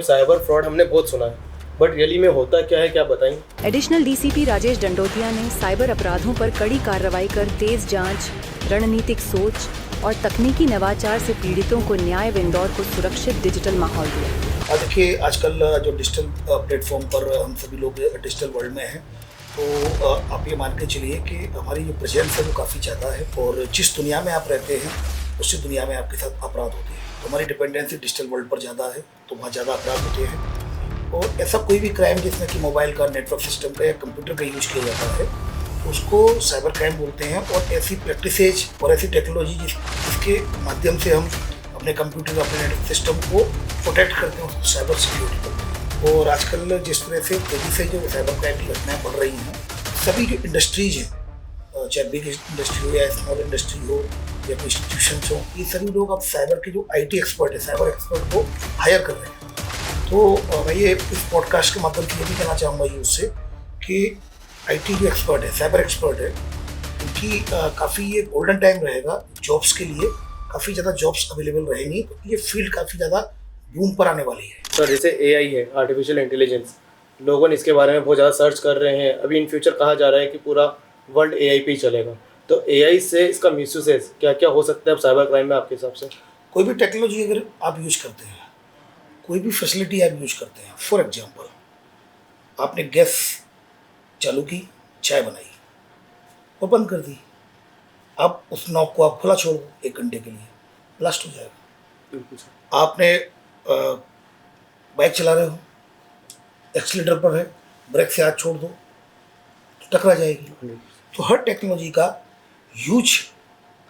Crime, cyber fraud हमने बहुत सुना है, बट रियली में होता क्या है, क्या बताएंगे? एडिशनल डीसीपी राजेश डंडोतिया ने साइबर अपराधों पर कड़ी कार्रवाई कर तेज जांच, रणनीतिक सोच और तकनीकी नवाचार से पीड़ितों को न्याय व इंदौर को सुरक्षित डिजिटल माहौल दिया। देखिए, आजकल जो डिजिटल प्लेटफॉर्म पर हम सभी लोग डिजिटल वर्ल्ड में हैं, तो आप ये मान के चलिए कि हमारी जो प्रेजेंस है वो काफ़ी ज़्यादा है, और जिस दुनिया में आप रहते हैं उसी दुनिया में आपके साथ अपराध होते हैं। तो हमारी डिपेंडेंसी डिजिटल वर्ल्ड पर ज़्यादा है, तो वहाँ ज़्यादा अपराध होते हैं। और ऐसा कोई भी क्राइम जिसमें कि मोबाइल का, नेटवर्क सिस्टम का या कंप्यूटर का यूज़ किया जाता है, उसको साइबर क्राइम बोलते हैं। और ऐसी प्रैक्टिसेज और ऐसी टेक्नोलॉजी जिसके माध्यम से हम अपने कंप्यूटर, अपने नेटवर्क सिस्टम को प्रोटेक्ट करते हैं, उसको साइबर सिक्योरिटी बोलते हैं। और आजकल जिस तरह से तेज़ी से जो साइबर क्राइम की घटनाएँ बढ़ रही हैं, सभी जो इंडस्ट्रीज हैं, चाहे बिग इंडस्ट्री हो या स्मॉल इंडस्ट्री हो या कोई इंस्टीट्यूशन हो, ये सभी लोग अब साइबर के जो IT एक्सपर्ट है, साइबर एक्सपर्ट को हायर कर रहे हैं। तो मैं ये इस पॉडकास्ट के माध्यम से ये भी कहना चाहूँगा यूथ से कि IT जो एक्सपर्ट है, साइबर एक्सपर्ट है, उनकी काफ़ी ये गोल्डन टाइम रहेगा जॉब्स के लिए। काफ़ी ज़्यादा जॉब्स अवेलेबल रहेंगी, तो ये फील्ड काफ़ी ज़्यादा बूम पर आने वाली है। सर, जैसे AI है, आर्टिफिशियल इंटेलिजेंस, लोगों ने इसके बारे में बहुत ज़्यादा सर्च कर रहे हैं। अभी इन फ्यूचर कहा जा रहा है कि पूरा वर्ल्ड AI पे ही चलेगा, तो AI से इसका मिसयूजेस क्या क्या हो सकता है अब साइबर क्राइम में आपके हिसाब से? कोई भी टेक्नोलॉजी अगर आप यूज़ करते हैं, कोई भी फैसिलिटी आप यूज़ करते हैं, फॉर एग्जांपल आपने गैस चालू की, चाय बनाई और बंद कर दी, अब उस नॉब को आप खुला छोड़ दो 1 घंटे के लिए, ब्लास्ट हो जाएगा। बिल्कुल सर। आपने बाइक चला रहे हो, एक्सीलेटर पर है, ब्रेक से हाथ छोड़ दो तो टकरा जाएगी। तो हर टेक्नोलॉजी का यूज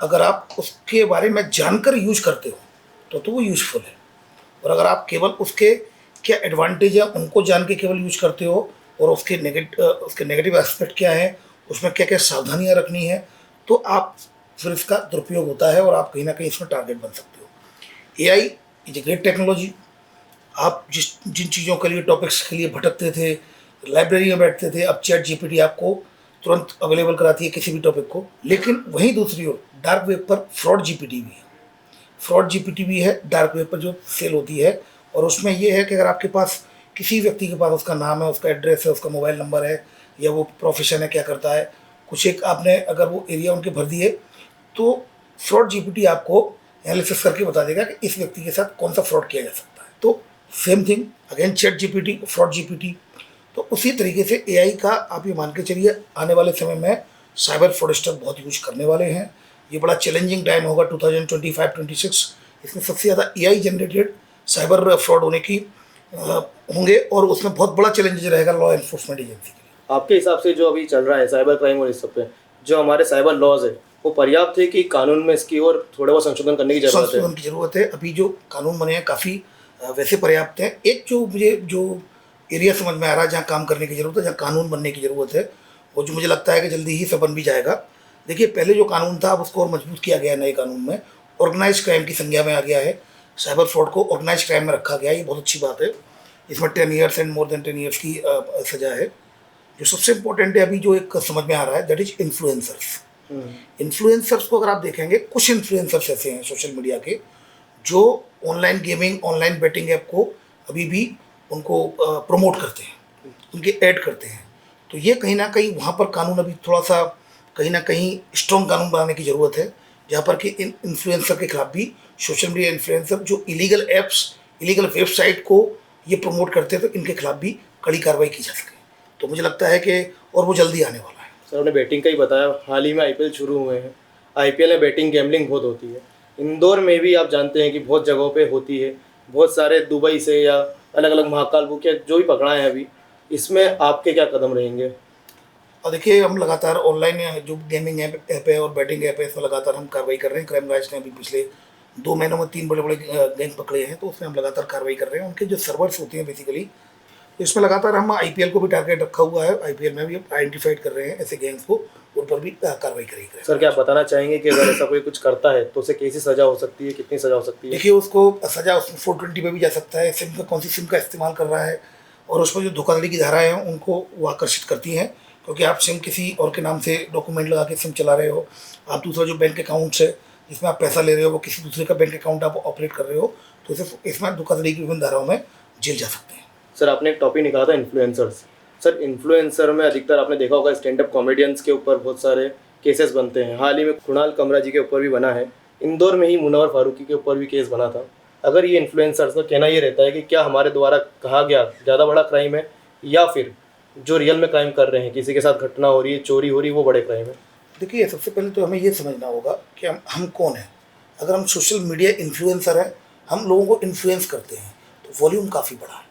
अगर आप उसके बारे में जानकर यूज करते हो तो वो यूजफुल है। और अगर आप केवल उसके क्या एडवांटेज है उनको जान के केवल यूज करते हो और उसके नेगेटिव एस्पेक्ट क्या है, उसमें क्या क्या सावधानियां रखनी है, तो आप फिर इसका दुरुपयोग होता है और आप कहीं ना कहीं इसमें टारगेट बन सकते हो। AI is a great technology. आप जिन चीज़ों के लिए, टॉपिक्स के लिए भटकते थे, लाइब्रेरी में बैठते थे, अब चैट GPT आपको तुरंत अवेलेबल कराती है किसी भी टॉपिक को। लेकिन वहीं दूसरी ओर डार्क वेब पर फ्रॉड GPT भी है। फ्रॉड GPT भी है डार्क वेब पर जो सेल होती है, और उसमें ये है कि अगर आपके पास किसी व्यक्ति के पास उसका नाम है, उसका एड्रेस है, उसका मोबाइल नंबर है, या वो प्रोफेशन है, क्या करता है, कुछ एक आपने अगर वो एरिया उनके भर दिए, तो फ्रॉड GPT आपको एनालिसिस करके बता देगा कि इस व्यक्ति के साथ कौन सा फ्रॉड किया जा सकता है। तो same thing again chat GPT, fraud GPT। तो उसी तरीके से AI का आप ये मान के चलिए आने वाले समय में साइबर फ्रॉडस्टर बहुत यूज करने वाले हैं। ये बड़ा चैलेंजिंग टाइम होगा 2025-26। इसमें सबसे ज़्यादा AI जनरेटेड साइबर फ्रॉड होने की होंगे, और उसमें बहुत बड़ा चैलेंज रहेगा लॉ एनफोर्समेंट एजेंसी के लिए। आपके हिसाब से जो अभी चल रहा है साइबर क्राइम और इस सब पे, जो हमारे साइबर लॉज है, वो पर्याप्त है कि कानून में इसकी और थोड़ा बहुत संशोधन करने की जरूरत है? संशोधन की जरूरत है। अभी जो कानून बने हैं काफ़ी वैसे पर्याप्त हैं। एक जो मुझे जो एरिया समझ में आ रहा है जहाँ काम करने की ज़रूरत है, जहाँ कानून बनने की ज़रूरत है, वो जो मुझे लगता है कि जल्दी ही सब बन भी जाएगा। देखिए, पहले जो कानून था अब उसको और मजबूत किया गया है नए कानून में। ऑर्गेनाइज क्राइम की संज्ञा में आ गया है, साइबर फ्रॉड को ऑर्गेनाइज क्राइम में रखा गया है। ये बहुत अच्छी बात है। इसमें 10 years and more than 10 years की सज़ा है। जो सबसे इम्पोर्टेंट है अभी जो एक समझ में आ रहा है, दैट इज इन्फ्लुएंसर्स। इन्फ्लुएंसर्स को अगर आप देखेंगे, कुछ इन्फ्लुएंसर्स ऐसे हैं सोशल मीडिया के जो online gaming, online betting app को अभी भी उनको प्रमोट करते हैं, उनके ऐड करते हैं। तो ये कहीं ना कहीं वहाँ पर कानून अभी थोड़ा सा कहीं ना कहीं स्ट्रॉन्ग कानून बनाने की ज़रूरत है, जहाँ पर कि इन इन्फ्लुएंसर के खिलाफ भी, सोशल मीडिया इन्फ्लुएंसर जो इलीगल ऐप्स, इलीगल वेबसाइट को ये प्रमोट करते हैं, तो इनके खिलाफ भी कड़ी कार्रवाई की जा सके। तो मुझे लगता है कि और वो जल्दी आने वाला है। सर, आपने बैटिंग का ही बताया, हाल ही में IPL शुरू हुए हैं। IPL में बैटिंग, गैम्बलिंग बहुत होती है। इंदौर में भी आप जानते हैं कि बहुत जगहों पे होती है। बहुत सारे दुबई से या अलग अलग महाकाल बुक या जो भी पकड़ा है अभी, इसमें आपके क्या कदम रहेंगे? और देखिए, हम लगातार ऑनलाइन जो गेमिंग ऐप है और बैटिंग ऐप है, इसमें लगातार हम कार्रवाई कर रहे हैं। क्राइम ब्रांच ने अभी पिछले 2 महीनों में 3 बड़े बड़े गैंग पकड़े हैं, तो उसमें हम लगातार कार्रवाई कर रहे हैं। उनके जो सर्वर्स होते हैं बेसिकली, इसमें लगातार हम IPL को भी टारगेट रखा हुआ है। IPL में भी आइडेंटिफाइड कर रहे हैं ऐसे गैंग्स को, उन पर भी कार्रवाई करेंगे। सर, क्या आप बताना चाहेंगे कि अगर ऐसा कोई कुछ करता है तो उसे कैसी सज़ा हो सकती है, कितनी सज़ा हो सकती है? देखिए, उसको सज़ा उसमें 420 पे भी जा सकता है। सिम का कौन सी सिम का इस्तेमाल कर रहा है, और उसमें जो धोखाधड़ी की धाराएं हैं उनको वो आकर्षित करती हैं, क्योंकि आप सिम किसी और के नाम से डॉक्यूमेंट लगा के सिम चला रहे हो। आप दूसरा जो बैंक अकाउंट्स है जिसमें आप पैसा ले रहे हो, वो किसी दूसरे का बैंक अकाउंट आप ऑपरेट कर रहे हो, तो इसमें धोखाधड़ी की विभिन्न धाराओं में जेल जा सकते हैं। सर आपने एक टॉपिक निकाला था इन्फ्लुएंसर्स। सर इन्फ्लुएंसर में अधिकतर आपने देखा होगा स्टैंड अप कॉमेडियंस के ऊपर बहुत सारे केसेस बनते हैं। हाल ही में कुणाल कमरा जी के ऊपर भी बना है। इंदौर में ही मुनव्वर फारूकी के ऊपर भी केस बना था। अगर ये इन्फ्लुएंसर्स का कहना ये रहता है कि क्या हमारे द्वारा कहा गया ज़्यादा बड़ा क्राइम है या फिर जो रियल में क्राइम कर रहे हैं, किसी के साथ घटना हो रही है, चोरी हो रही है, वो बड़े क्राइम है? देखिए, सबसे पहले तो हमें ये समझना होगा कि हम कौन हैं। अगर हम सोशल मीडिया इन्फ्लुएंसर हैं, हम लोगों को इन्फ्लुएंस करते हैं, तो वॉल्यूम काफ़ी बड़ा है।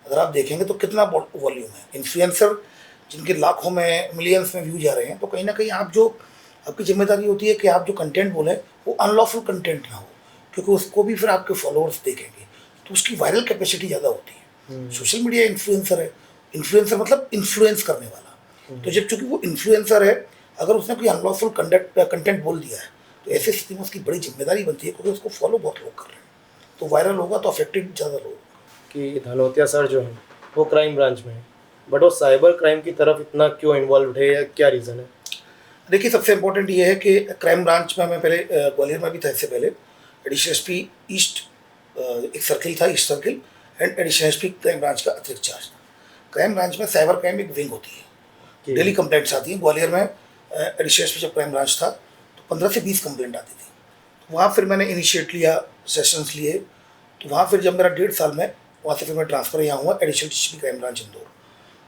अगर आप देखेंगे तो कितना वॉल्यूम है। इन्फ्लुएंसर जिनके लाखों में मिलियंस में व्यू जा रहे हैं, तो कहीं ना कहीं आपकी जिम्मेदारी होती है कि आप जो कंटेंट बोलें वो अनलॉफुल कंटेंट ना हो, क्योंकि उसको भी फिर आपके फॉलोअर्स देखेंगे, तो उसकी वायरल कैपेसिटी ज़्यादा होती है। सोशल मीडिया इन्फ्लुएंसर है, इन्फ्लुएंसर मतलब इन्फ्लुएंस करने वाला। तो जब चूंकि वो इन्फ्लुएंसर है, अगर उसने कोई अनलॉफुल कंटेंट बोल दिया है, तो ऐसी स्थिति में उसकी बड़ी जिम्मेदारी बनती है, क्योंकि उसको फॉलो बहुत लोग कर रहे हैं, तो वायरल होगा तो अफेक्टेड ज़्यादा लोग। कि धनौतिया सर जो है वो क्राइम ब्रांच में है, बट वो साइबर क्राइम की तरफ इतना क्यों इन्वॉल्व है या क्या रीज़न है? देखिए, सबसे इम्पोर्टेंट ये है कि क्राइम ब्रांच में मैं पहले ग्वालियर में भी था, इससे पहले एडिशनल एसपी ईस्ट, एक सर्किल था east circle, and additional SP crime branch का अतिरिक्त चार्ज था। क्राइम ब्रांच में साइबर क्राइम एक विंग होती है, डेली कंप्लेंट्स आती हैं। ग्वालियर में एडिशनल एसपी जब क्राइम ब्रांच था तो 15 से 20 कंप्लेंट आती थी। तो वहाँ फिर मैंने इनिशिएट लिया, सेशंस लिए, तो वहाँ फिर जब मेरा 1.5 साल में, वहाँ से फिर मैं ट्रांसफ़र यहाँ हुआ additional SP crime branch Indore.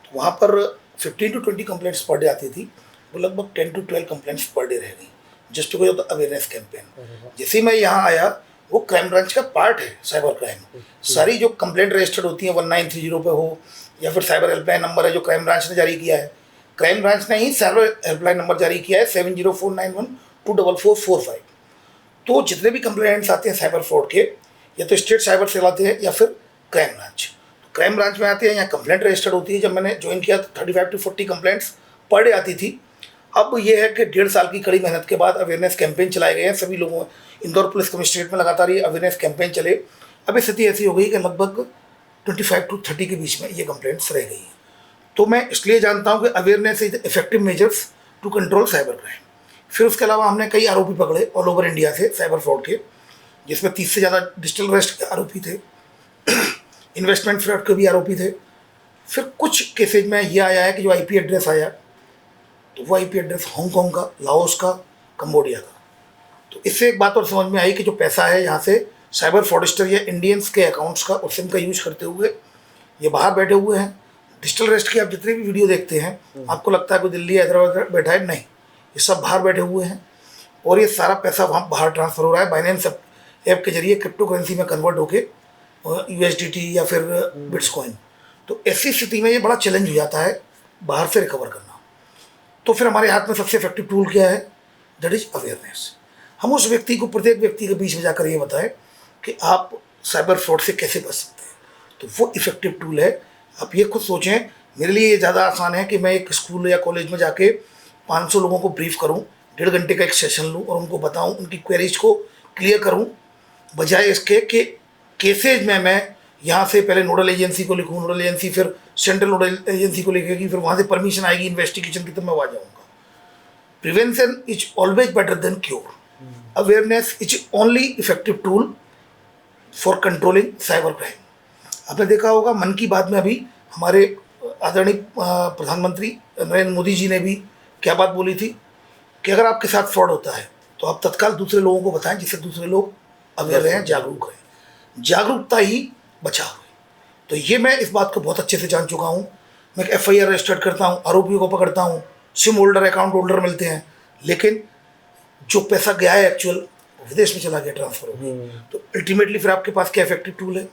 तो वहाँ पर 15 to 20 कंप्लेंट्स पर डे आती थी, वो लगभग 10 to 12 कंप्लेंट्स पर डे रह गई, just because of the awareness campaign. जैसे ही मैं यहाँ आया, वो क्राइम ब्रांच का पार्ट है साइबर क्राइम। सारी जो कंप्लेंट रजिस्टर्ड होती हैं 1930 पे हो, या फिर साइबर हेल्पलाइन नंबर है जो क्राइम ब्रांच ने जारी किया है। क्राइम ब्रांच ने ही साइबर हेल्पलाइन नंबर जारी किया है 7049124445। तो जितने भी कंप्लेंट्स आते हैं साइबर फ्रॉड के, या तो स्टेट साइबर सेल आते हैं या फिर क्राइम ब्रांच। तो क्राइम ब्रांच में आते हैं, यहाँ कंप्लेंट रजिस्टर्ड होती है। जब मैंने ज्वाइन किया तो 35 to 40 कंप्लेंट्स पर डे आती थी। अब ये है कि 1.5 साल की कड़ी मेहनत के बाद अवेयरनेस कैंपेन चलाए गए हैं सभी लोगों। इंदौर पुलिस कमिश्नरेट में लगातार ये अवेयरनेस कैंपेन चले। अभी स्थिति ऐसी हो गई कि लगभग 25 to 30 के बीच में ये कंप्लेंट्स रह गई हैं। तो मैं इसलिए जानता हूँ कि awareness is effective measures to control cyber crime. फिर उसके अलावा हमने कई आरोपी पकड़े ऑल ओवर इंडिया से साइबर फ्रॉड के, जिसमें 30 से ज़्यादा डिजिटल अरेस्ट के आरोपी थे, इन्वेस्टमेंट फ्रॉड के भी आरोपी थे। फिर कुछ केसेज में ये आया है कि जो IP एड्रेस आया, तो वो IP एड्रेस हांगकॉन्ग का, लाओस का, कंबोडिया का। तो इससे एक बात और समझ में आई कि जो पैसा है यहाँ से साइबर फ्रॉडस्टर या इंडियंस के अकाउंट्स का और सिम का यूज करते हुए ये बाहर बैठे हुए हैं। डिजिटल अरेस्ट की आप जितने भी वीडियो देखते हैं, आपको लगता है कोई दिल्ली हैदराबाद बैठा है, नहीं, ये सब बाहर बैठे हुए हैं। और ये सारा पैसा वहाँ बाहर ट्रांसफ़र हो रहा है बाइनेंस ऐप के जरिए, क्रिप्टो करेंसी में कन्वर्ट होके USDT या फिर बिट्सकॉइन। तो ऐसी स्थिति में ये बड़ा चैलेंज हो जाता है बाहर से रिकवर करना। तो फिर हमारे हाथ में सबसे इफेक्टिव टूल क्या है? That is awareness. हम उस व्यक्ति को, प्रत्येक व्यक्ति के बीच में जाकर ये बताएं कि आप साइबर फ्रॉड से कैसे बच सकते हैं। तो वो इफेक्टिव टूल है। आप ये खुद सोचें, मेरे लिए ये ज़्यादा आसान है कि मैं एक स्कूल या कॉलेज में जाके 500 लोगों को ब्रीफ करूं, 1.5 घंटे का एक सेशन लूं और उनको बताऊं, उनकी क्वेरीज को क्लियर करूं, बजाय इसके कि केसेज में मैं यहाँ से पहले नोडल एजेंसी को लिखूं, नोडल एजेंसी फिर सेंट्रल नोडल एजेंसी को लिखेगी, फिर वहाँ से परमिशन आएगी इन्वेस्टिगेशन की, तब मैं वहाँ जाऊँगा। Prevention is always better than cure. Awareness is only effective tool for controlling cyber crime. आपने देखा होगा मन की बात में अभी हमारे आदरणीय प्रधानमंत्री नरेंद्र मोदी जी ने भी क्या बात बोली थी कि अगर आपके साथ फ्रॉड होता है तो आप तत्काल दूसरे लोगों को बताएं, जिससे दूसरे लोग अवेयर रहें, जागरूक रहें। जागरूकता ही बचाव है। तो ये मैं इस बात को बहुत अच्छे से जान चुका हूँ। मैं एक FIR रजिस्टर्ड करता हूँ, आरोपियों को पकड़ता हूँ, सिम होल्डर, अकाउंट होल्डर मिलते हैं, लेकिन जो पैसा गया है एक्चुअल विदेश में चला गया, ट्रांसफर हो गया। तो अल्टीमेटली फिर आपके पास क्या इफेक्टिव टूल है?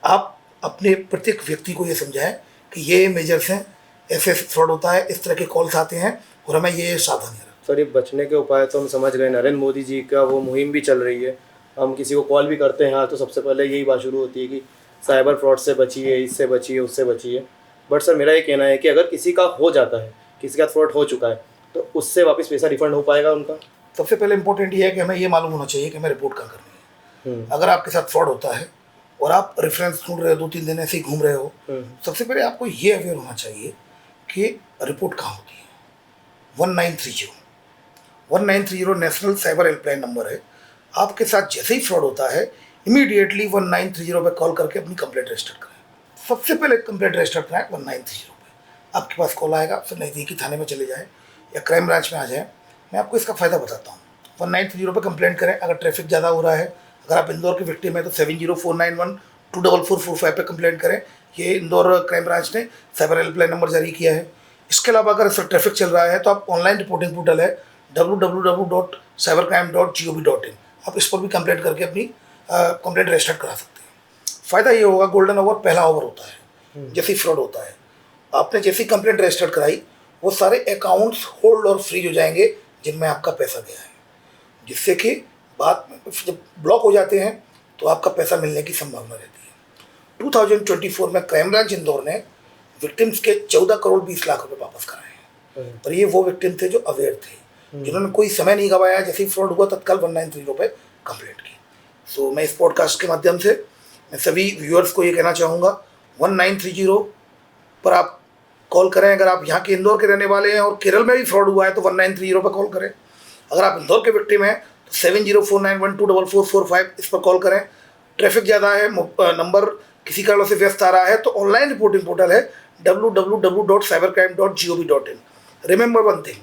आप अपने प्रत्येक व्यक्ति को ये समझाएं कि ये मेजर्स हैं, ऐसे फ्रॉड होता है, इस तरह के कॉल्स आते हैं और हमें ये सावधानी रखें। सर ये बचने के उपाय तो हम समझ गए, नरेंद्र मोदी जी का वो मुहिम भी चल रही है, हम किसी को कॉल भी करते हैं तो सबसे पहले यही बात शुरू होती है कि साइबर फ्रॉड से बचिए, इससे बचिए, उससे बचिए। बट सर मेरा ये कहना है कि अगर किसी का हो जाता है, किसी का फ्रॉड हो चुका है, तो उससे वापस पैसा रिफंड हो पाएगा उनका? सबसे पहले इंपॉर्टेंट ये है कि हमें ये मालूम होना चाहिए कि हमें रिपोर्ट कहाँ करनी है। अगर आपके साथ फ्रॉड होता है और आप रेफरेंस ढूंढ रहे हो, 2-3 दिन ऐसे ही घूम रहे हो, सबसे पहले आपको ये अवेयर होना चाहिए कि रिपोर्ट कहाँ होती है। 1930 नेशनल साइबर हेल्पलाइन नंबर है। आपके साथ जैसे ही फ्रॉड होता है, इमीडिएटली 1930 पे कॉल करके अपनी कंप्लेंट रजिस्टर कराएं। सबसे पहले कंप्लेंट रजिस्टर कराएं 1930 पे। आपके पास कॉल आएगा, आपसे नज़दीकी थाने में चले जाएँ या क्राइम ब्रांच में आ जाएँ। मैं आपको इसका फ़ायदा बताता हूँ। 1930 पे कंप्लेंट करें। अगर ट्रैफिक ज़्यादा हो रहा है, अगर आप इंदौर के विक्टिम हैं तो 7049124445 पे कंप्लेंट करें। ये इंदौर क्राइम ब्रांच ने साइबर हेल्पलाइन नंबर जारी किया है। इसके अलावा अगर सर ट्रैफिक चल रहा है तो आप ऑनलाइन रिपोर्टिंग पोर्टल है www.cybercrime.gov.in, आप इस पर भी कंप्लेंट करके अपनी कंप्लेंट रजिस्टर करा सकते हैं। फ़ायदा ये होगा, गोल्डन ओवर पहला ओवर होता है, जैसे ही फ्रॉड होता है, आपने जैसी कंप्लेंट रजिस्टर कराई वो सारे अकाउंट्स होल्ड और फ्रीज हो जाएंगे जिनमें आपका पैसा गया है, जिससे कि बाद में जब ब्लॉक हो जाते हैं तो आपका पैसा मिलने की संभावना रहती है। 2024 में क्राइम ब्रांच इंदौर ने विक्टिम्स के 14 करोड़ 20 लाख रुपए वापस कराए हैं। पर ये वो विक्टिम थे जो अवेयर थे, जिन्होंने कोई समय नहीं गवाया, जैसे ही फ्रॉड हुआ तत्काल 1930 पे कंप्लेंट की। सो मैं इस पॉडकास्ट के माध्यम से मैं सभी व्यूअर्स को ये कहना चाहूँगा, 1930 पर आप कॉल करें। अगर आप यहाँ के इंदौर के रहने वाले हैं और केरल में भी फ्रॉड हुआ है तो 1930 पर कॉल करें। अगर आप इंदौर के विक्टिम हैं तो 7049124445 इस पर कॉल करें। ट्रैफिक ज़्यादा है, नंबर किसी कारणों से व्यस्त आ रहा है तो ऑनलाइन रिपोर्टिंग पोर्टल है www.cybercrime.gov.in। रिमेंबर वन थिंग,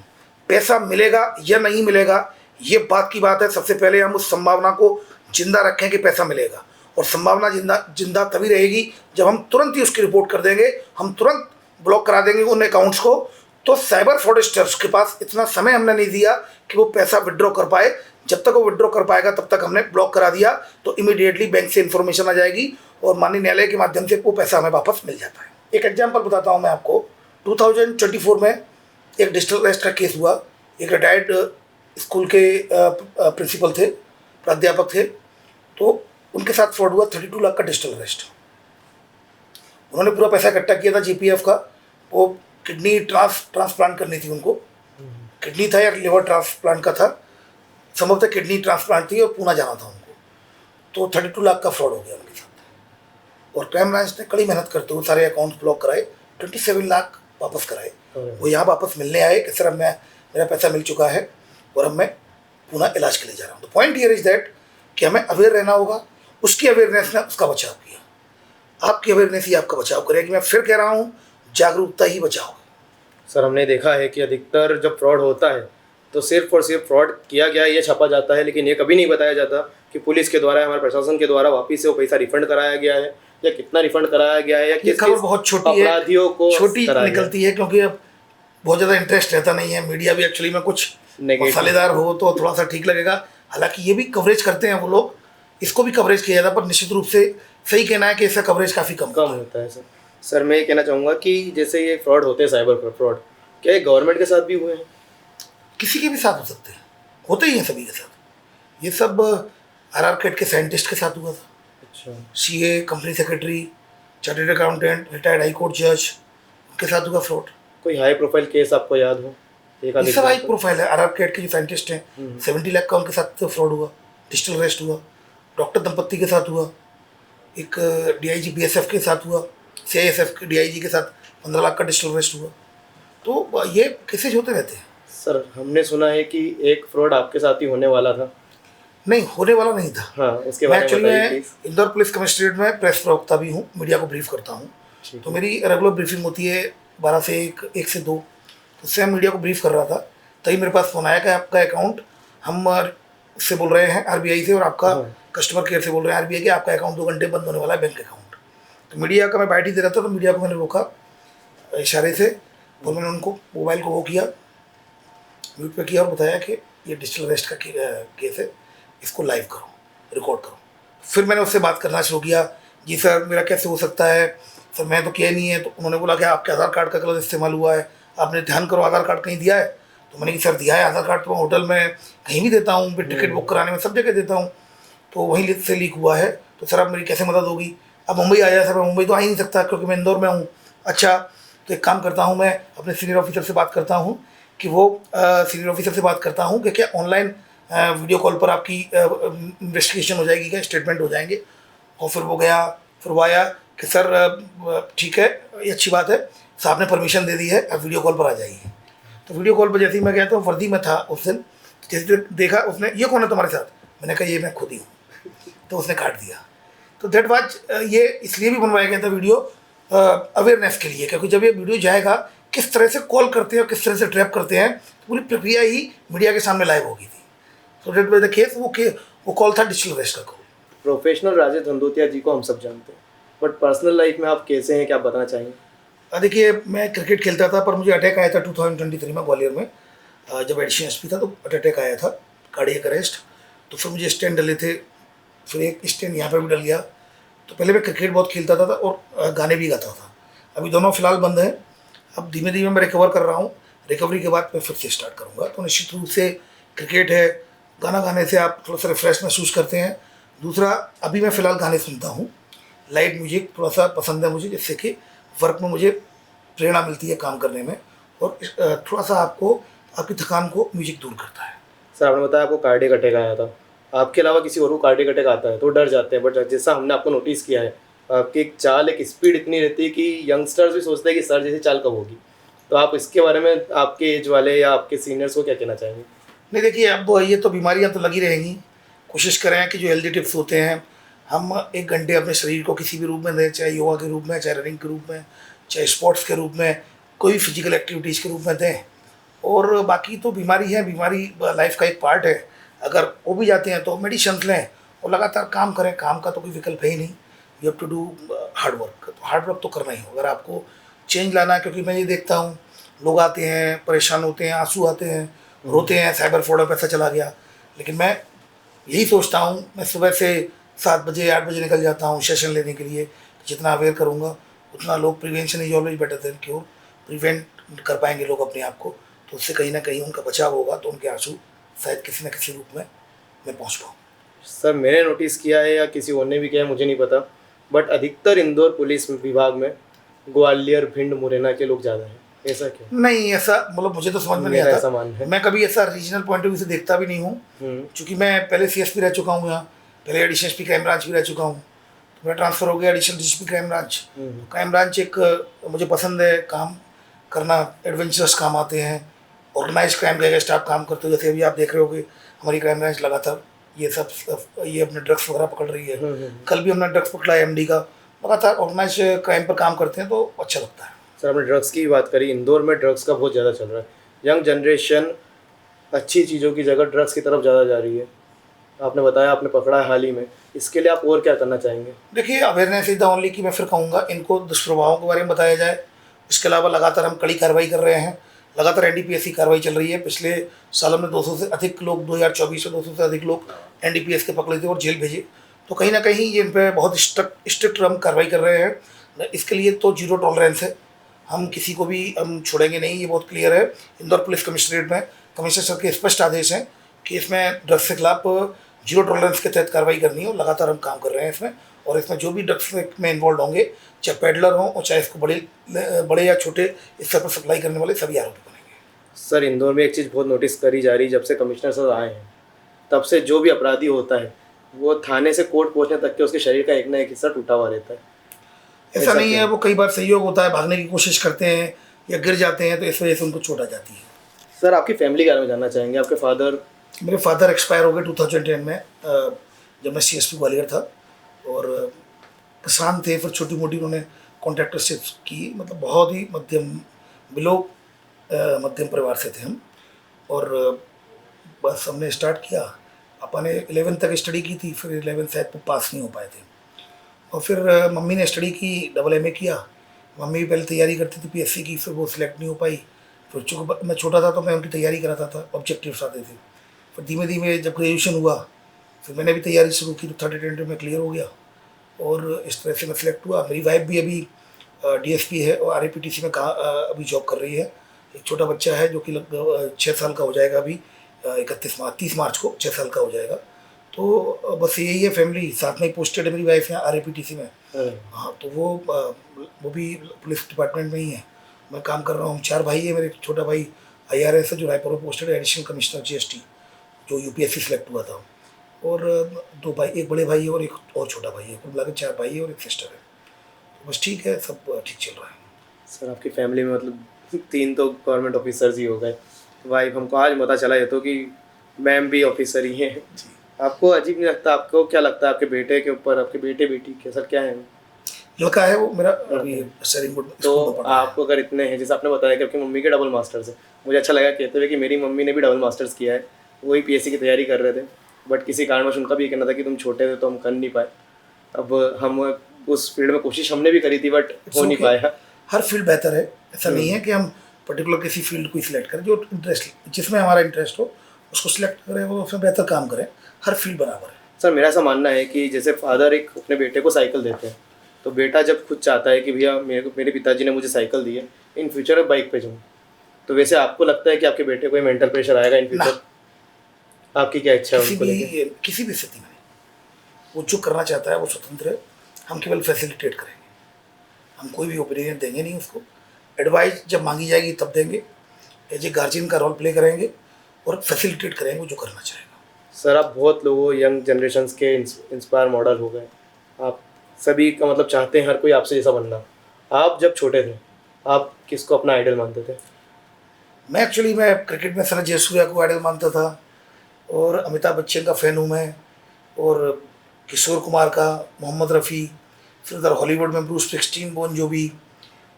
पैसा मिलेगा या नहीं मिलेगा ये बात की बात है। सबसे पहले हम उस संभावना को जिंदा रखें कि पैसा मिलेगा, और संभावना जिंदा तभी रहेगी जब हम तुरंत ही उसकी रिपोर्ट कर देंगे, हम तुरंत ब्लॉक करा देंगे उन अकाउंट्स को। तो साइबर फ्रॉडस्टर्स के पास इतना समय हमने नहीं दिया कि वो पैसा विड्रॉ कर पाए। जब तक वो विड्रॉ कर पाएगा तब तक हमने ब्लॉक करा दिया, तो इमीडिएटली बैंक से इन्फॉर्मेशन आ जाएगी और माननीय न्यायालय के माध्यम से वो पैसा हमें वापस मिल जाता है। एक एग्जांपल बताता हूँ मैं आपको। 2024 में एक डिजिटल अरेस्ट का केस हुआ। एक रिटायर्ड स्कूल के प्रिंसिपल थे, प्राध्यापक थे, तो उनके साथ फ्रॉड हुआ 32 लाख का डिजिटल अरेस्ट। उन्होंने पूरा पैसा इकट्ठा किया था जीपीएफ का। वो किडनी ट्रांसप्लांट करनी थी उनको, किडनी था या लिवर ट्रांसप्लांट का था, संभवतः किडनी ट्रांसप्लांट थी और पूना जाना था उनको। तो 32 लाख का फ्रॉड हो गया उनके साथ, और क्राइम ब्रांच ने कड़ी मेहनत करते हुए सारे अकाउंट ब्लॉक कराए, 27 लाख वापस कराए। वो यहाँ वापस मिलने आए कि सर अब मेरा पैसा मिल चुका है और अब मैं पूना इलाज के लिए जा रहा हूँ। तो पॉइंट हियर इज दैट कि हमें अवेयर रहना होगा। उसकी अवेयरनेस ने उसका बचाव किया, आपकी अवेयरनेस ही आपका बचाव करेगी। मैं फिर कह रहा हूँ, जागरूकता ही बचाओ। सर हमने देखा है कि अधिकतर जब फ्रॉड होता है तो सिर्फ और सिर्फ फ्रॉड किया गया ये छापा जाता है, लेकिन ये कभी नहीं बताया जाता कि पुलिस के द्वारा, हमारे प्रशासन के द्वारा वापस से वो पैसा रिफंड कराया गया है या कितना रिफंड कराया गया है, या किस खबर बहुत छोटी है, अपराधियों को छोटी निकलती है, क्योंकि अब बहुत ज़्यादा इंटरेस्ट रहता नहीं है। मीडिया भी एक्चुअली में कुछ मसालेदार हो तो थोड़ा सा ठीक लगेगा। हालांकि ये भी कवरेज करते हैं वो लोग, इसको भी कवरेज किया जाता है, पर निश्चित रूप से सही कहना है कि इसका कवरेज काफ़ी कम होता है। सर मैं ये कहना चाहूँगा कि जैसे ये फ्रॉड होते हैं, साइबर फ्रॉड, क्या ये गवर्नमेंट के साथ भी हुए हैं? किसी के भी साथ हो सकते हैं, होते ही हैं सभी के साथ। ये सब RRCAT के साइंटिस्ट के साथ हुआ था। अच्छा। CA, company secretary, chartered accountant, retired high court जज, उनके साथ हुआ फ्रॉड। कोई हाई प्रोफाइल केस आपको याद हो? ये सब हाई प्रोफाइल है। RRCAT के जो साइंटिस्ट हैं, 70 लाख का उनके साथ फ्रॉड हुआ, डिजिटल अरेस्ट हुआ। डॉक्टर दंपत्ति के साथ हुआ, एक DIG BSF के साथ हुआ, CISF के DIG के साथ 15 लाख का डिजिटल अरेस्ट हुआ। तो ये केसेज होते रहते हैं। सर हमने सुना है कि एक फ्रॉड आपके साथ ही होने वाला था। नहीं, होने वाला नहीं था। हाँ, उसके बारे में बताइए प्लीज। इंदौर पुलिस कमिश्नरेट में प्रेस प्रवक्ता भी हूँ, मीडिया को ब्रीफ करता हूँ। तो मेरी रेगुलर ब्रीफिंग होती है 12 से 1 से 2। तो उससे मीडिया को ब्रीफ कर रहा था, तभी मेरे पास फ़ोन आया कि आपका अकाउंट, हम से बोल रहे हैं RBI से, और आपका कस्टमर केयर से बोल रहे हैं RBI के, आपका अकाउंट 2 घंटे बंद होने वाला है, बैंक अकाउंट। तो मीडिया का मैं बाइट ही दे रहा था, तो मीडिया को मैंने रोका इशारे से, और मैंने उनको मोबाइल को वो किया, म्यूट पे किया, और बताया कि ये डिजिटल अरेस्ट का केस है, इसको लाइव करो, रिकॉर्ड करो। फिर मैंने उससे बात करना शुरू किया, जी सर मेरा कैसे हो सकता है, सर मैं तो किया नहीं है। तो उन्होंने बोला कि आपके आधार कार्ड का गलत इस्तेमाल हुआ है, आपने ध्यान करो आधार कार्ड कहीं दिया है। तो मैंने कहा सर दिया है आधार कार्ड, तो मैं होटल में कहीं भी देता हूँ, फिर टिकट बुक कराने में सब जगह देता हूँ, तो वहीं से लीक हुआ है। तो सर अब मेरी कैसे मदद होगी? अब मुंबई आ जाए। सर मैं मुंबई तो आ ही नहीं सकता क्योंकि मैं इंदौर में हूँ। अच्छा, तो एक काम करता हूँ, मैं अपने सीनियर ऑफिसर से बात करता हूँ कि वो सीनियर ऑफिसर से बात करता हूँ कि क्या ऑनलाइन वीडियो कॉल पर आपकी इन्वेस्टिगेशन हो जाएगी, क्या स्टेटमेंट हो जाएंगे। और फिर वो गया, फिर वो आया कि सर ठीक है, ये अच्छी बात है, साहब ने परमिशन दे दी है, अब वीडियो कॉल पर आ जाइए। तो वीडियो कॉल पर जैसे ही मैं गया तो वर्दी में था उस दिन, जैसे देखा उसने, ये कौन है तुम्हारे साथ? मैंने कहा ये मैं खुद ही हूँ। तो उसने काट दिया। तो दैट वाज ये इसलिए भी बनवाया गया था वीडियो अवेयरनेस के लिए, क्योंकि जब ये वीडियो जाएगा किस तरह से कॉल करते हैं और किस तरह से ट्रैप करते हैं, पूरी प्रक्रिया ही मीडिया के सामने लाइव होगी थी। So that was the case. वो कॉल था डिजिटल अरेस्ट का कॉल। प्रोफेशनल राजेश धंधोतिया जी को हम सब जानते हैं, बट पर्सनल लाइफ में आप कैसे हैं, क्या बताना चाहेंगे? देखिए, मैं क्रिकेट खेलता था, पर मुझे अटैक आया था 2023 में ग्वालियर में। जब एडिशनल एसपी था तो अटैक आया था, कार्डियक अरेस्ट। तो फिर मुझे स्टेंट डले थे, फिर एक स्टेंट यहाँ पर भी डल गया। तो पहले मैं क्रिकेट बहुत खेलता था और गाने भी गाता था। अभी दोनों फिलहाल बंद हैं। अब धीमे धीमे मैं रिकवर कर रहा हूँ। रिकवरी के बाद मैं फिर से स्टार्ट करूँगा। तो निश्चित रूप से क्रिकेट है, गाना गाने से आप थोड़ा सा रिफ्रेश महसूस करते हैं। दूसरा, अभी मैं फ़िलहाल गाने सुनता हूँ, लाइट म्यूजिक थोड़ा सा पसंद है मुझे, जिससे कि वर्क में मुझे प्रेरणा मिलती है काम करने में, और थोड़ा सा आपकी थकान को म्यूजिक दूर करता है। सर, आपने बताया आपको कार्डियक अटैक आया था। आपके अलावा किसी और को कार्डियक अटैक आता है तो डर जाते हैं, बट जैसा हमने आपको नोटिस किया है, आपकी एक चाल, एक स्पीड इतनी रहती है कि यंगस्टर्स भी सोचते हैं कि सर जैसी चाल कब होगी। तो आप इसके बारे में आपके एज वाले या आपके सीनियर्स को क्या कहना चाहेंगे? नहीं, देखिए, अब ये तो बीमारियां तो लगी रहेंगी। कोशिश करें कि जो हेल्दी टिप्स होते हैं, हम 1 घंटे अपने शरीर को किसी भी रूप में दें, चाहे योगा के रूप में, चाहे रनिंग के रूप में, चाहे स्पोर्ट्स के रूप में, कोई भी फिजिकल एक्टिविटीज़ के रूप में दें। और बाकी तो बीमारी है, बीमारी लाइफ का एक पार्ट है। अगर वो भी जाते हैं तो मेडिसिन लें और लगातार काम करें। काम का तो कोई विकल्प है ही नहीं। You have to do hard work. तो हार्ड वर्क तो करना ही हो अगर आपको चेंज लाना है। क्योंकि मैं ये देखता हूँ, लोग आते हैं, परेशान होते हैं, आंसू आते हैं, रोते हैं, साइबर फ्रॉड में पैसा चला गया। लेकिन मैं यही सोचता हूँ, मैं सुबह से 7 बजे 8 बजे निकल जाता हूँ सेशन लेने के लिए। जितना अवेयर करूँगा उतना लोग, prevention is always better than cure, prevent कर पाएंगे लोग अपने आप को, तो उससे कहीं ना कहीं उनका बचाव होगा। तो उनके आंसू शायद किसी न किसी रूप में मैं पहुँच पाऊँ। सर, मैंने नोटिस किया है या किसी और ने भी किया है, मुझे नहीं पता, बट अधिकतर इंदौर पुलिस विभाग में ग्वालियर, भिंड, मुरैना के लोग ज़्यादा हैं। ऐसा क्यों? नहीं, ऐसा मतलब मुझे तो समझ में नहीं मेरा ऐसा आता। मानना है। मैं कभी ऐसा रीजनल पॉइंट ऑफ व्यू से देखता भी नहीं हूँ, क्योंकि मैं पहले CSP रह चुका हूँ यहाँ, पहले एडिशनल SP क्राइम ब्रांच भी रह चुका हूँ। तो मेरा ट्रांसफ़र हो गया additional DCP crime branch. Crime branch एक मुझे पसंद है काम करना, एडवेंचरस काम आते हैं, ऑर्गेनाइज क्राइम का स्टाफ काम करते हो। जैसे अभी आप देख रहे होगे हमारी क्राइम ब्रांच लगातार ये अपने ड्रग्स वगैरह पकड़ रही है। कल भी हमने ड्रग्स पकड़ा है MD का। लगातार ऑर्गेनाइज क्राइम पर काम करते हैं तो अच्छा लगता है। सर, आपने ड्रग्स की बात करी। इंदौर में ड्रग्स का बहुत ज़्यादा चल रहा है। यंग जनरेशन अच्छी चीज़ों की जगह ड्रग्स की तरफ ज़्यादा जा रही है। आपने बताया आपने पकड़ा है हाल ही में, इसके लिए आप और क्या करना चाहेंगे? देखिए, अवेयरनेस इज द ओनली कि मैं फिर कहूँगा इनको दुष्प्रभावों के बारे में बताया जाए। इसके अलावा लगातार हम कड़ी कार्रवाई कर रहे हैं। लगातार NDPS की कार्रवाई चल रही है। पिछले सालों में 200 से अधिक लोग, 2024 में 200 से अधिक लोग NDPS के पकड़े थे और जेल भेजे। तो कहीं ना कहीं ये इन पर बहुत स्ट्रिक्ट हम कार्रवाई कर रहे हैं। इसके लिए तो 0 टॉलरेंस है। हम किसी को भी हम छोड़ेंगे नहीं, ये बहुत क्लियर है। इंदौर पुलिस कमिश्नरेट में कमिश्नर सर के स्पष्ट आदेश हैं कि इसमें ड्रग्स के खिलाफ 0 टॉलरेंस के तहत कार्रवाई करनी है, और लगातार हम काम कर रहे हैं इसमें। और इसमें जो भी ड्रग्स में इन्वॉल्व होंगे, चाहे पेडलर हों और चाहे इसको बड़े या छोटे स्तर पर सप्लाई करने वाले, सभी आरोपी बनेंगे। सर, इंदौर में एक चीज़ बहुत नोटिस करी जा रही है, जब से कमिश्नर सर आए हैं तब से जो भी अपराधी होता है वो थाने से कोर्ट पहुंचने तक के उसके शरीर का एक ना एक हिस्सा टूटा हुआ रहता है। ऐसा नहीं है, वो कई बार सहयोग होता है, भागने की कोशिश करते हैं या गिर जाते हैं, तो इस वजह से उनको चोट आ जाती है। सर, आपकी फैमिली के बारे में जानना चाहेंगे। आपके फादर? मेरे फादर एक्सपायर हो गए 2010 में, जब मैं CSP ग्वालियर था। और किसान थे, फिर छोटी मोटी उन्होंने कॉन्ट्रैक्टरशिप की। मतलब बहुत ही मध्यम परिवार से थे हम। और बस हमने स्टार्ट किया। अपने 11th तक स्टडी की थी, फिर 11th शायद पास नहीं हो पाए थे। और फिर मम्मी ने स्टडी की, AA किया। मम्मी भी पहले तैयारी करती थी PSC की, फिर वो सिलेक्ट नहीं हो पाई। फिर चूँकि मैं छोटा था तो मैं उनकी तैयारी कराता था, ऑब्जेक्टिव्स आते थे। फिर धीमे धीमे जब ग्रेजुएशन हुआ, फिर मैंने भी तैयारी शुरू की, तो 30 अटेम्प्ट में क्लियर हो गया और इस तरह से मैं सिलेक्ट हुआ। मेरी वाइफ भी अभी DSP है और RAPTC में अभी जॉब कर रही है। एक छोटा बच्चा है जो कि लगभग 6 साल का हो जाएगा अभी, 30 मार्च को 6 साल का हो जाएगा। तो बस यही है फैमिली। साथ में ही पोस्टेड है मेरी वाइफ यहाँ RAPTC में। हाँ, तो वो भी पुलिस डिपार्टमेंट में ही है। मैं काम कर रहा हूँ। 4 भाई है। मेरे छोटा भाई IRS है जो रायपुर में पोस्टेड है, एडिशनल कमिश्नर GST, जो UPSC सिलेक्ट हुआ था। और 2 भाई, एक बड़े भाई है और एक और छोटा भाई है। कुल मिला के 4 भाई है और एक सिस्टर है। तो बस ठीक है, सब ठीक चल रहा है। सर, आपकी फैमिली में मतलब 3 तो गवर्नमेंट ऑफिसर्स ही हो गए। वाइफ, हमको आज पता चला ये तो कि मैम भी ऑफिसर ही हैं। आपको अजीब नहीं लगता? आपको क्या लगता है आपके बेटे के ऊपर, आपके बेटे बेटी के सर क्या है? लड़का है वो मेरा, अभी शेरिंग बोर्ड तो स्कूल में पढ़ रहा है। आप अगर इतने हैं, जैसे आपने बताया कि आपकी मम्मी के डबल मास्टर्स है, मुझे अच्छा लगा कहते हुए कि मेरी मम्मी ने भी डबल मास्टर्स किया है, वही पीएससी की तैयारी कर रहे थे, बट किसी कारणवश उनका भी ये कहना था कि तुम छोटे थे तो हम कर नहीं पाए। अब हम उस फील्ड में कोशिश हमने भी करी थी बट It's हो नहीं okay. पाया। हर फील्ड बेहतर है, ऐसा नहीं है कि हम पर्टिकुलर किसी फील्ड को सिलेक्ट करें। जो इंटरेस्ट, जिसमें हमारा इंटरेस्ट हो उसको सिलेक्ट करें, वो उसमें बेहतर काम करें। हर फील्ड बराबर है। सर मेरा ऐसा मानना है कि जैसे फादर एक अपने बेटे को साइकिल देते हैं, तो बेटा जब खुद चाहता है कि भैया मेरे पिताजी ने मुझे साइकिल दी है, इन फ्यूचर में बाइक पे जाऊँ, तो वैसे आपको लगता है कि आपके बेटे को मेंटल प्रेशर आएगा इन फ्यूचर? आपकी क्या इच्छा है उनको लेके? किसी भी स्थिति में वो जो करना चाहता है वो स्वतंत्र है। हम केवल फैसिलिटेट करेंगे, हम कोई भी ओपिनियन देंगे नहीं उसको। एडवाइस जब मांगी जाएगी तब देंगे, एज ए गार्जियन का रोल प्ले करेंगे और फैसिलिटेट करेंगे वो जो करना चाहेगा। सर आप बहुत लोगों, यंग जनरेशन्स के इंस्पायर मॉडल हो गए, आप सभी का मतलब चाहते हैं हर कोई आपसे जैसा बनना। आप जब छोटे थे आप किसको अपना आइडल मानते थे? मैं क्रिकेट में सर जयसूर्या को आइडल मानता था, और अमिताभ बच्चन का फ़ैन हूँ मैं, और किशोर कुमार का, मोहम्मद रफ़ी, फिर उधर हॉलीवुड में ब्रूस स्प्रिंगस्टीन, बोन जोवी,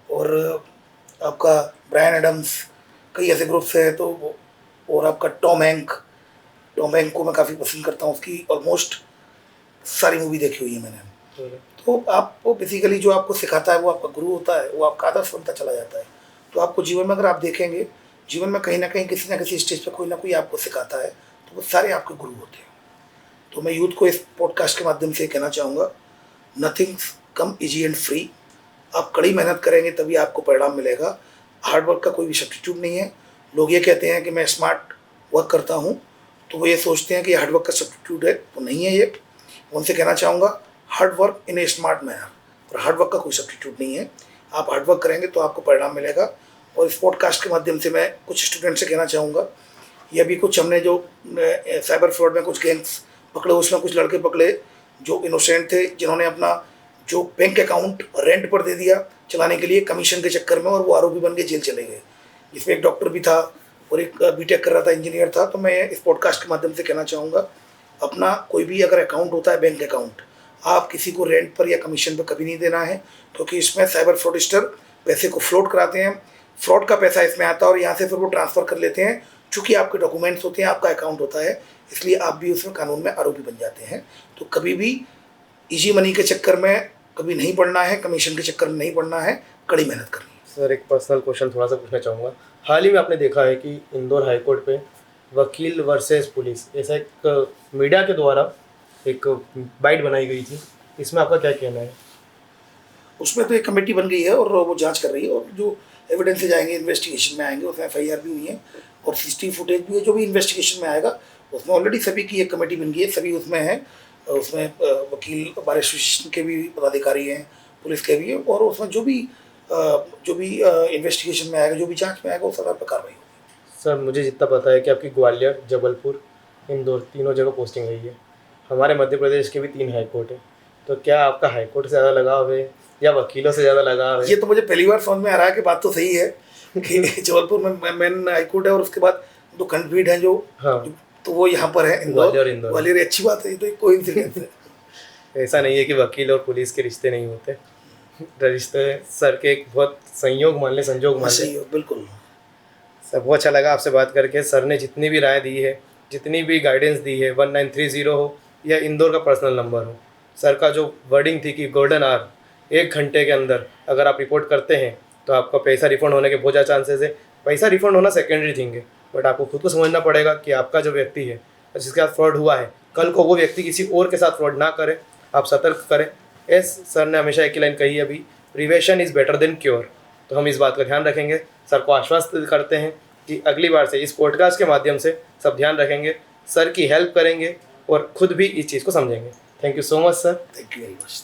और आपका ब्रायन एडम्स, कई ऐसे ग्रुप्स हैं। तो और आपका टॉम हैंक को मैं काफ़ी पसंद करता हूँ, उसकी ऑलमोस्ट सारी मूवी देखी हुई है मैंने। तो आपको बेसिकली जो आपको सिखाता है वो आपका गुरु होता है, वो आपका आदर्श बनता चला जाता है। तो आपको जीवन में अगर आप देखेंगे, जीवन में कहीं ना कहीं किसी न किसी स्टेज पर कोई ना कोई आपको सिखाता है, तो वो सारे आपके गुरु होते हैं। तो मैं यूथ को इस पॉडकास्ट के माध्यम से कहना चाहूँगा, nothing come easy and free. आप कड़ी मेहनत करेंगे तभी आपको परिणाम मिलेगा। हार्डवर्क का कोई भी सब्स्टिट्यूट नहीं है। लोग ये कहते हैं कि मैं स्मार्ट वर्क करता हूँ, तो वो ये सोचते हैं कि हार्डवर्क का सब्स्टिट्यूट है, तो नहीं है ये। उनसे कहना चाहूँगा, हार्डवर्क इन ए स्मार्ट मैनर, और हार्डवर्क का कोई सब्स्टिट्यूट नहीं है। आप हार्डवर्क करेंगे तो आपको परिणाम मिलेगा। और इस पॉडकास्ट के माध्यम से मैं कुछ स्टूडेंट से कहना चाहूँगा, ये अभी कुछ हमने जो साइबर फ्रॉड में कुछ गैंग्स पकड़े, उसमें कुछ लड़के पकड़े जो इनोसेंट थे, जिन्होंने अपना जो बैंक अकाउंट रेंट पर दे दिया चलाने के लिए कमीशन के चक्कर में, और वो आरोपी बन के जेल चले गए। जिसमें एक डॉक्टर भी था और एक बीटेक कर रहा था, इंजीनियर था। तो मैं इस पॉडकास्ट के माध्यम से कहना चाहूँगा, अपना कोई भी अगर अकाउंट होता है, बैंक अकाउंट, आप किसी को रेंट पर या कमीशन पर कभी नहीं देना है, क्योंकि इसमें साइबर फ्रॉडिस्टर पैसे को फ्लोट कराते हैं। फ्रॉड का पैसा इसमें आता है और यहाँ से फिर वो ट्रांसफ़र कर लेते हैं। चूँकि आपके डॉक्यूमेंट्स होते हैं, आपका अकाउंट होता है, इसलिए आप भी उसमें कानून में आरोपी बन जाते हैं। तो कभी भी इजी मनी के चक्कर में कभी नहीं पड़ना है, कमीशन के चक्कर में नहीं पड़ना है, कड़ी मेहनत करनी है। सर एक पर्सनल क्वेश्चन थोड़ा सा पूछना चाहूँगा। हाल ही में आपने देखा है कि इंदौर हाई कोर्ट पे वकील वर्सेस पुलिस, ऐसा एक मीडिया के द्वारा एक बाइट बनाई गई थी, इसमें आपका क्या कहना है? उसमें तो एक कमेटी बन गई है और वो जांच कर रही है, और जो एविडेंसेज आएंगे इन्वेस्टिगेशन में आएंगे, उसमें एफआईआर भी हुई है और सीसीटीवी फुटेज भी है। जो भी इन्वेस्टिगेशन में आएगा उसमें ऑलरेडी सभी की एक कमेटी बन गई है, सभी उसमें हैं। उसमें वकील बार एसोसिएशन के भी पदाधिकारी हैं, पुलिस के भी हैं, और उसमें जो भी इन्वेस्टिगेशन में आएगा, जो भी जांच में आएगा, उस आधार पर कार्रवाई होगी। सर मुझे जितना पता है कि आपकी ग्वालियर, जबलपुर, इंदौर तीनों जगह पोस्टिंग रही है। हमारे मध्य प्रदेश के भी 3 हाई कोर्ट है, तो क्या आपका हाई कोर्ट से ज़्यादा लगाव है या वकीलों से ज़्यादा लगाव है? ये तो मुझे पहली बार समझ में आ रहा है कि बात तो सही है कि जबलपुर में मेन हाई कोर्ट है, और उसके बाद 2 खंडपीठ हैं जो, हाँ, तो वो यहाँ पर है इंदौर। ग्वालियर। ग्वालियर अच्छी बात है, ये तो कोई इंसिडेंस है। ऐसा नहीं है कि वकील और पुलिस के रिश्ते नहीं होते, रिश्ते सर के एक बहुत संयोग मान ले, संजोग मान ले। सही हो, बिल्कुल। सर बहुत अच्छा लगा आपसे बात करके। सर ने जितनी भी राय दी है, जितनी भी गाइडेंस दी है, 1930 हो या इंदौर का पर्सनल नंबर हो, सर का जो वर्डिंग थी कि गोल्डन आवर, 1 घंटे के अंदर अगर आप रिपोर्ट करते हैं तो आपका पैसा रिफंड होने के बहुत ज़्यादा चांसेस है। पैसा रिफंड होना सेकेंडरी थिंग है, बट आपको खुद को समझना पड़ेगा कि आपका जो व्यक्ति है, जिसके साथ फ्रॉड हुआ है, कल को वो व्यक्ति किसी और के साथ फ्रॉड ना करे, आप सतर्क करें। सर ने हमेशा एक ही लाइन कही अभी, prevention is better than cure. तो हम इस बात का ध्यान रखेंगे। सर को आश्वस्त करते हैं कि अगली बार से इस पॉडकास्ट के माध्यम से सब ध्यान रखेंगे, सर की हेल्प करेंगे और खुद भी इस चीज़ को समझेंगे। Thank you so much sir. Thank you very much.